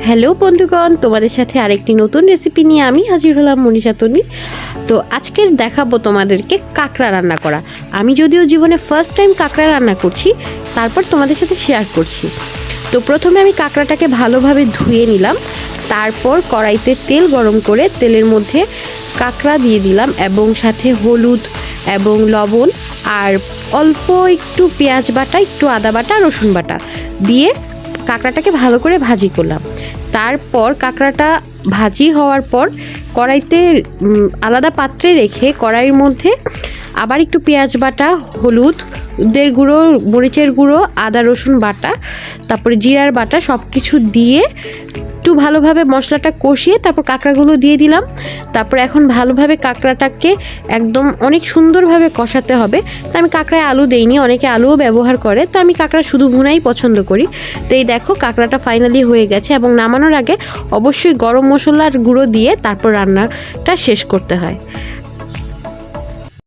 Hello বন্ধুগণ, তোমাদের সাথে আরেকটি নতুন রেসিপি নিয়ে আমি হাজির হলাম মনীষা তনি। তো আজকের দেখাবো তোমাদেরকে কাঁকড়া রান্না করা। আমি যদিও জীবনে ফার্স্ট টাইম কাঁকড়া রান্না করছি, তারপর তোমাদের সাথে শেয়ার করছি। তো প্রথমে আমি কাঁকড়াটাকে ভালোভাবে ধুয়ে নিলাম, তারপর কড়াইতে তেল গরম করে তেলের মধ্যে কাঁকড়া দিয়ে দিলাম এবং সাথে হলুদ এবং লবণ আর অল্প একটু পেঁয়াজ বাটা, একটু আদা বাটা, রসুন বাটা দিয়ে কাঁকড়াটাকে ভালো করে ভাজি করলাম। তারপর কাঁকড়াটা ভাজি হওয়ার পর কড়াইতে আলাদা পাত্রে রেখে কড়াইয়ের মধ্যে আবার একটু পেঁয়াজ বাটা, হলুদের গুঁড়ো, মরিচের গুঁড়ো, আদা রসুন বাটা, তারপরে জিরার বাটা সব কিছু দিয়ে একটু ভালোভাবে মশলাটা কষিয়ে তারপর কাঁকড়াগুলো দিয়ে দিলাম। তারপর এখন ভালোভাবে কাঁকড়াটাকে একদম অনেক সুন্দরভাবে কষাতে হবে। তো আমি কাঁকড়ায় আলু দেইনি, অনেকে আলুও ব্যবহার করে, তো আমি কাঁকড়া শুধু ভুনাই পছন্দ করি। তো এই দেখো কাঁকড়াটা ফাইনালি হয়ে গেছে এবং নামানোর আগে অবশ্যই গরম মশলার গুঁড়ো দিয়ে তারপর রান্নাটা শেষ করতে হয়।